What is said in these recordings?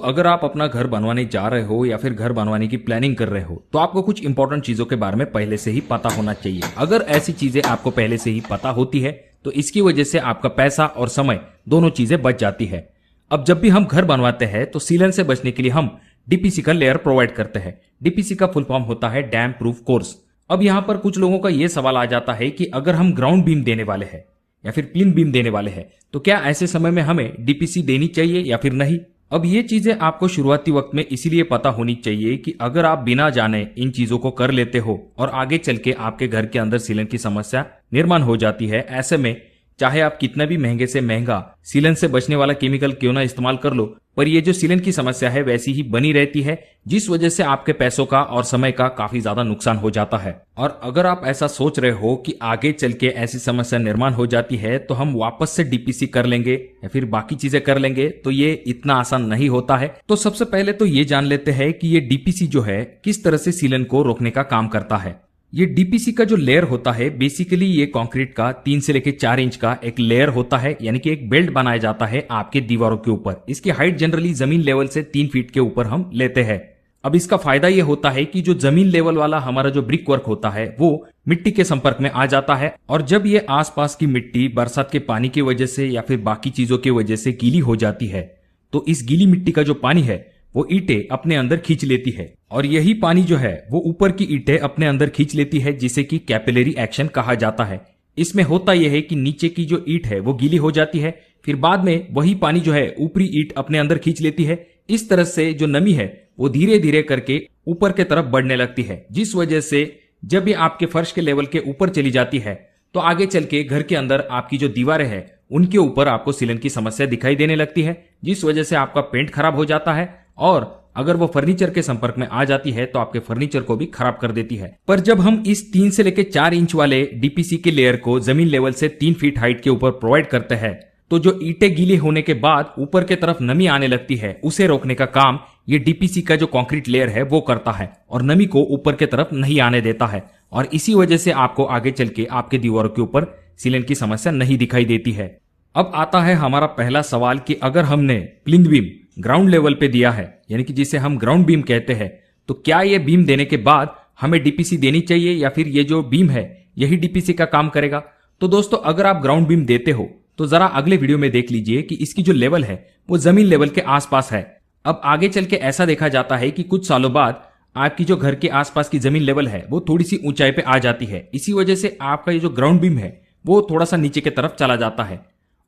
अगर आप अपना घर बनवाने जा रहे हो या फिर घर बनवाने की प्लानिंग कर रहे हो तो आपको कुछ इंपॉर्टेंट चीजों के बारे में पहले से ही पता होना चाहिए। अगर ऐसी चीजें आपको पहले से ही पता होती है तो इसकी वजह से आपका पैसा और समय दोनों चीजें बच जाती है। अब जब भी हम घर बनवाते हैं तो सीलन से बचने के लिए हम डीपीसी का लेयर प्रोवाइड करते हैं। डीपीसी का फुल फॉर्म होता है डैम प्रूफ कोर्स। अब यहाँ पर कुछ लोगों का यह सवाल आ जाता है कि अगर हम ग्राउंड बीम देने वाले हैं या फिर प्लिन बीम देने वाले हैं तो क्या ऐसे समय में हमें डीपीसी देनी चाहिए या फिर नहीं। अब ये चीजें आपको शुरुआती वक्त में इसीलिए पता होनी चाहिए कि अगर आप बिना जाने इन चीजों को कर लेते हो और आगे चल के आपके घर के अंदर सीलन की समस्या निर्माण हो जाती है, ऐसे में चाहे आप कितना भी महंगे से महंगा सीलन से बचने वाला केमिकल क्यों ना इस्तेमाल कर लो, पर ये जो सीलन की समस्या है वैसी ही बनी रहती है, जिस वजह से आपके पैसों का और समय का काफी ज्यादा नुकसान हो जाता है। और अगर आप ऐसा सोच रहे हो कि आगे चल के ऐसी समस्या निर्माण हो जाती है तो हम वापस से डीपीसी कर लेंगे या फिर बाकी चीजें कर लेंगे, तो ये इतना आसान नहीं होता है। तो सबसे पहले तो ये जान लेते हैं कि ये डीपीसी जो है किस तरह से सीलन को रोकने का काम करता है। ये डीपीसी का जो लेयर होता है बेसिकली ये कंक्रीट का 3 से लेकर 4 इंच का एक लेयर होता है, यानी कि एक बेल्ट बनाया जाता है आपके दीवारों के ऊपर। इसकी हाइट जनरली जमीन लेवल से 3 फीट के ऊपर हम लेते हैं। अब इसका फायदा ये होता है कि जो जमीन लेवल वाला हमारा जो ब्रिक वर्क होता है वो मिट्टी के संपर्क में आ जाता है, और जब ये आसपास की मिट्टी बरसात के पानी की वजह से या फिर बाकी चीजों की वजह से गीली हो जाती है तो इस गीली मिट्टी का जो पानी है वो ईंटें अपने अंदर खींच लेती है, और यही पानी जो है वो ऊपर की ईंटें अपने अंदर खींच लेती है, जिसे कि कैपिलरी एक्शन कहा जाता है। इसमें होता यह है कि नीचे की जो ईंट है वो गीली हो जाती है, फिर बाद में वही पानी जो है ऊपरी ईंट अपने अंदर खींच लेती है। इस तरह से जो नमी है वो धीरे धीरे करके ऊपर के तरफ बढ़ने लगती है, जिस वजह से जब ये आपके फर्श के लेवल के ऊपर चली जाती है तो आगे चल के घर के अंदर आपकी जो दीवारें हैं उनके ऊपर आपको सीलन की समस्या दिखाई देने लगती है, जिस वजह से आपका पेंट खराब हो जाता है, और अगर वो फर्नीचर के संपर्क में आ जाती है तो आपके फर्नीचर को भी खराब कर देती है। पर जब हम इस 3 से लेकर 4 इंच वाले डीपीसी के लेयर को जमीन लेवल से 3 फीट हाइट के ऊपर प्रोवाइड करते हैं तो जो ईंटें गीली होने के बाद ऊपर के तरफ नमी आने लगती है उसे रोकने का काम ये डीपीसी का जो कंक्रीट लेयर है वो करता है, और नमी को ऊपर के तरफ नहीं आने देता है, और इसी वजह से आपको आगे चल के आपके दीवारों के ऊपर सीलन की समस्या नहीं दिखाई देती है। अब आता है हमारा पहला सवाल कि अगर हमने प्लिंथ बीम ग्राउंड लेवल पे दिया है, यानी कि जिसे हम ग्राउंड बीम कहते हैं, तो क्या ये बीम देने के बाद हमें डीपीसी देनी चाहिए या फिर ये जो बीम है यही डीपीसी का काम करेगा। तो दोस्तों, अगर आप ग्राउंड बीम देते हो तो जरा अगले वीडियो में देख लीजिए कि इसकी जो लेवल है वो जमीन लेवल के आसपास है। अब आगे चल के ऐसा देखा जाता है कि कुछ सालों बाद आपकी जो घर के आसपास की जमीन लेवल है वो थोड़ी सी ऊंचाई पे आ जाती है, इसी वजह से आपका ये जो ग्राउंड बीम है वो थोड़ा सा नीचे की तरफ चला जाता है,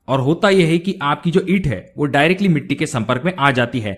और होता यह है कि आपकी जो ईंट है वो डायरेक्टली मिट्टी के संपर्क में आ जाती है,